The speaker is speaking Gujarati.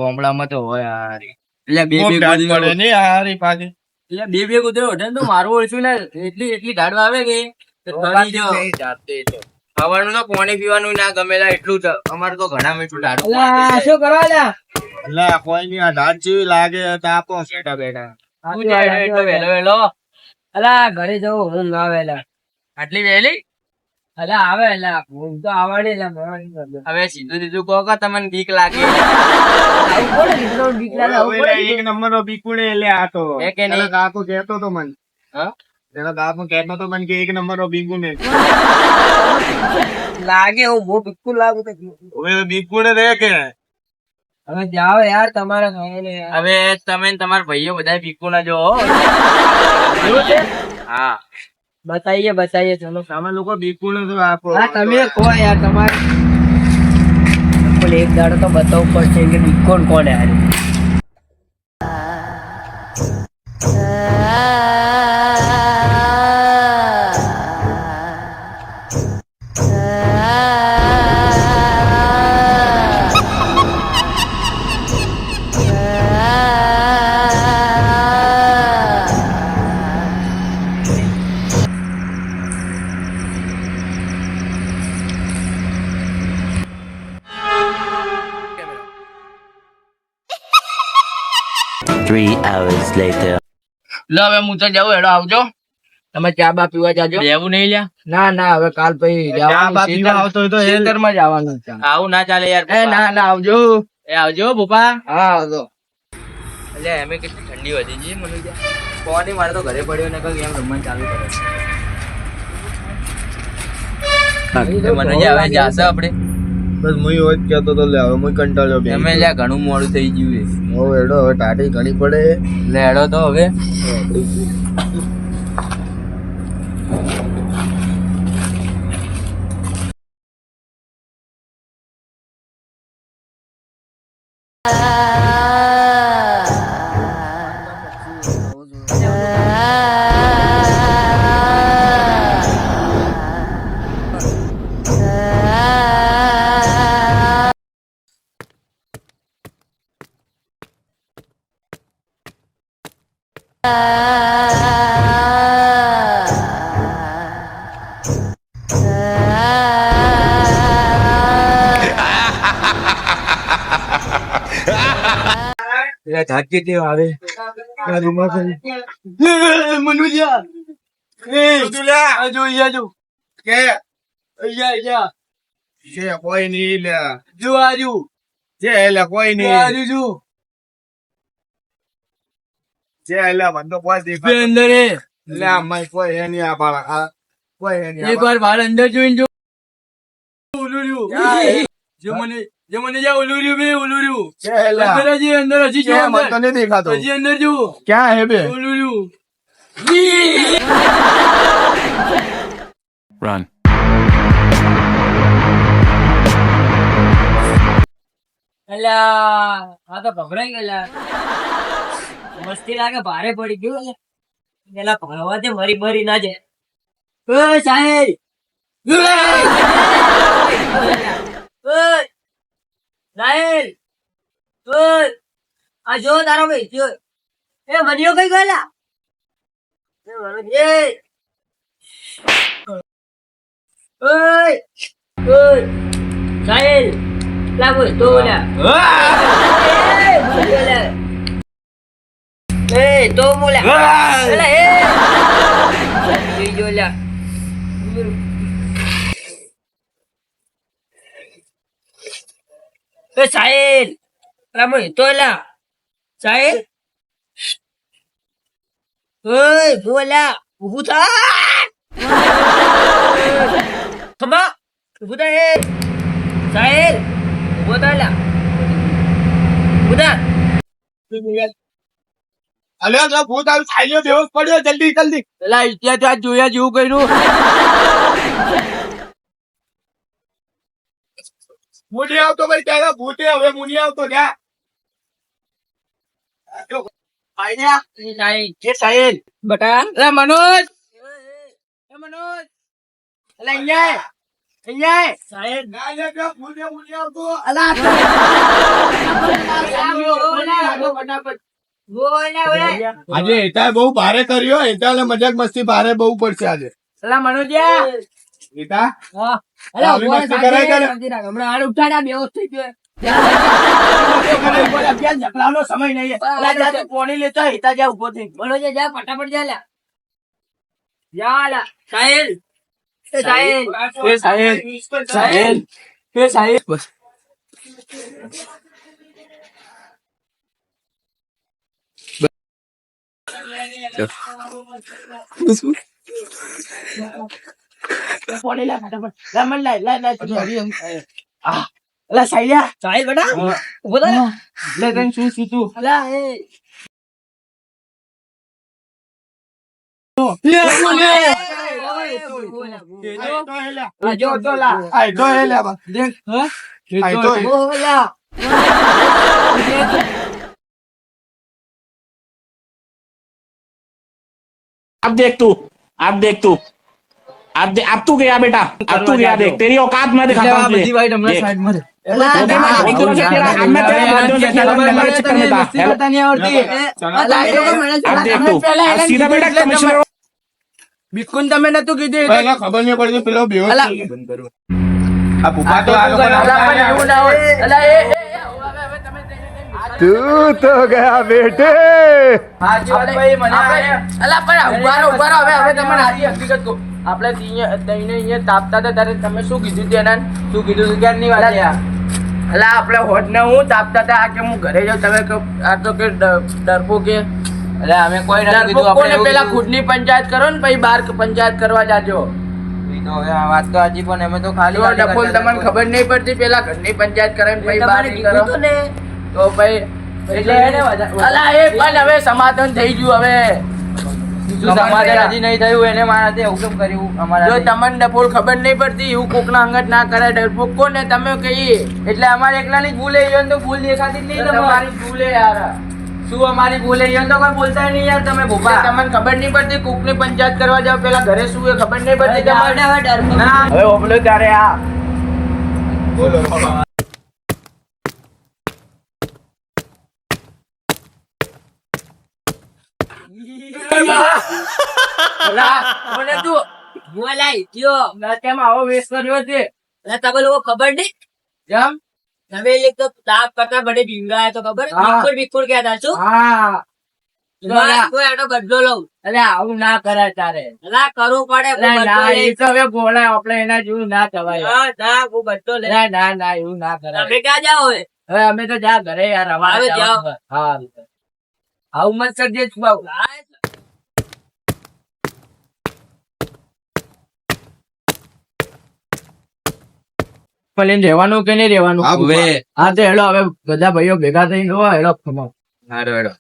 ગામડામાં તો હોય યાર. એટલે બે પડે ને યાર એ પાછી. એટલે બે કૂતરો ઓઢે ને તો મારું ઓળખ્યું ને એટલી ધાડવા આવે કે ખાવાનું તો પાણી પીવાનું ના ગમેલા એટલું અમારે તો ઘણા મીઠું ધાડું. શું કરવા લ્યા? એટલે કોઈ ની આ ધાડ જેવી લાગે તાપો બેઠા બેઠા. એટલો વહેલો અલા ઘરે જવું ઊંઘ આવે લા. આટલી વહેલી અલા આવે લા ઊંઘ તો આવડે લા ભણવાની કરજો. હવે સીધું કહો કે તમને બીક લાગે આવું કોને કીધું બીક લાગે? આવું હવે કોને એક નંબર નો બીકુડે એટલે આ તો હે કે નહીં? એનો કાકો કહેતો તો મને. હા? એનો કાકો કહેતો તો મને કે એક નંબર નો બીકુડે. લાગે હું બહુ બિલકુલ લાગુ તો હવે બીકુડે રે કે હવે જાઓ યાર તમારે ખાઈને યાર. હવે તમે ને તમારા ભાઈઓ બધા બીકુ ના જો એવું છે? હા બતાઈએ ચલો. તમે લોકો બીકુડે તો આપો. હા તમે કહો યાર તમારે પણ એક દાડો તો બતાવવું પડશે કે બીકોન કોણ યાર. Three hours later. લો હવે હું તો જાઉં હેડો આવજો. તમે ચા બા પીવા જાજો. લેવું નહીં લ્યા ના હવે કાલ પછી ચા બા પીવા આવતો હોય તો એ ખેતરમાં જ આવવાનું છે. આવું ના ચાલે યાર. એ ના આવજો. એ આવજો ભૂપા. હા આવજો. એટલે એમે કેટલી ઠંડી વધી ગઈ મને કોની મારે તો ઘરે પડ્યો ને કઈ એમ રમવાનું ચાલુ કરે મને હવે જાશે આપડે બસ હું એવો જ કહેતો તો લે હવે હું કંટાળ્યો બે. તમે લ્યા ઘણું મોડું થઈ ગયું છે. હવે હેડો હવે ટાટી ઘણી પડે. લેડો તો હવે ધાકી દેવ આવે મનુજા કોઈ નઈ લે જો આજુ જે લે કોઈ નઈ જો જે લે મને તો કોઈ દેખાય અંદર લે આમાં કોઈ હે નઈ આ બાળા કોઈ હે નઈ એક વાર બહાર અંદર જોઈને જો ઉલુર્યું જો મને જા ઉલુર્યું બે ઉલુર્યું જે લે અંદર હજી જો મને તો નહીં દેખાતો હજી અંદર જો ક્યાં હે બે ઉલુર્યું Run. અલ્યા આ તો ભભરાઈ ગયેલા મસ્તી લાગે ભારે પડી ગયું પેલા ભણવા દે મરી ના જાય ઓય સાહેબ સાહેબ આ જો તારો ભાઈ જો એ મનિયો કઈ ગયેલા સાહેબ લાગો તો તો બોલ્યા સાહેબ રામો તો સાહેબ બોલ્યા ઉભું થા ખમા ઉભું થા સાહેબ ઉભો થા ઉધર અલ્યા તો ભૂત આવી ખાઈયો બેહોશ પડ્યો જલ્દી પેલા ઇતિહાસ આજ જોયા જેવું કર્યું મુની આવતો ભાઈ ત્યારે ભૂતે હવે મુની આવતો જા સાહેબ બટા મનોજ મનોજ અહીંયા અહીંયા સાહેબ ના લે કે ફૂલે આવતો. અલા ફટાફટ બોલ ને ઓય આજે એતા બહુ ભારે કર્યો. એતાને મજાક મસ્તી ભારે બહુ પડશે આજે. અલા મનોજ્યા એતા હા અલા આવી ઉભો મસ્તી કરાય તને? હમણાં હાડ ઉઠાડ્યા બેહોશ થઈ ગયો ઝઘડાનો સમય નહીં. અલા જા તું પાણી લેતા હિતા જા ઉભો થઈ મનોજ્યા જા ફટાફટ જા લા જા લા સાહેલ એ સાહેલ એ સાહેબ સાહેબ એ સાહેબ બસ પાણી લા ફટાફટ લા મન લા અલા સાહેલ્યા સાહેલ બેટા ઉભો થા લે તને શું સીતું અલા એ જો તો લા આય તો એ લે બા દેખ આય તો બોલા अब देख तू अब तू गया बेटा अब तू गया देख तेरी औकात मैं दिखाता हूँ तुझे। देख। एकदम से तेरा अब मैं तेरा माध्यम से चला मैं मेरे चक्कर में था अब देख तू अब सीधा बेटा कमिश्नर બિલકુલ તમે નતું કીધું પહેલા ખબર નહીં પડતી પેલો બેહોશ અલા. થઈ ગયો. આ પુપા તો આ લોકો અલા પણ એવું ના હોય અલા એ તું તો ગયા બેટે. ભાઈ મને અલા પણ ઉભા રહો હવે તમને આજી હકીકત કહું આપણે તઈને અહીંયા તાપતા હતા ત્યારે તમે શું કીધું તેના શું કીધું તું ક્યારની વાત છે આ? અલા આપણે હોટ ને હું તાપતા હતા આ કે હું ઘરે જાઉં તમે કહો આ તો કે ડરપો કે એટલે અમે કોઈ નથી કીધું આપણે એવું પેલા કીધું. ખુદની પંચાયત કરો ને પછી બાર પંચાયત કરવા જાજો ઈ તો હવે આ વાત તો હજી પણ અમે તો ખાલી જો વાતે ડફોલ કરતા તમને હતા. ખબર નહીં પડતી પેલા ઘરની પંચાયત કરાવીને પછી બહાર કરો તો પછી એટલે એને વધારે- અલા એ પણ હવે સમાધાન થઈ ગયું હવે શું સમાધાન હજી નહીં થયું એને મારા હાથે હુકમ કર્યું અમારા જો હાથે. તમને ડફોલ ખબર નહીં પડતી એવું કોકના અંગત ના કરાય ડરપોક કોને તમે કહીએ એટલે અમારે એકલાની જ ભૂલ એ ઈયોને તો ભૂલ દેખાતી જ નહીં તમારી. તમારી ભૂલે યાર શું અમારી ભૂલ એ ઈયોને તો કોઈ બોલતા નહીં યાર તમે ભૂપા. તમને ખબર નહીં પડતી કોકની પંચાયત કરવા જાવ પેલા ઘરે શું એ ખબર નહીં પડતી તમારે ના. હવે ઓબલો ત્યારે આ બોલો મને તું બોલાય કયો તેમ આવો વેસ્ટ કર્યો છે તમે લોકો ખબર નહીં જેમ તમે એક તો તાપ કરતા બડે ઢીંગા તો ખબર વિકુર કહેતા હતા શું કોઈ એનો બદલો લઉં એટલે આવું ના કરાય તારે ના કરવું પડે હવે બોલાય આપણે એના જેવું ના કવાય ના હું બદલો લે ના ના એવું ના કરાય તમે ક્યાં જાઓ હવે અમે તો જા ઘરે યાર હવે જાઓ હા આવું મત કરજે બાબુ પણ રહેવાનું કે નહીં રહેવાનું હા, ભૂપા. હા તો હેડો હવે બધા ભાઈઓ ભેગા થઈને હેડો ખમાઓ હારો હેડો.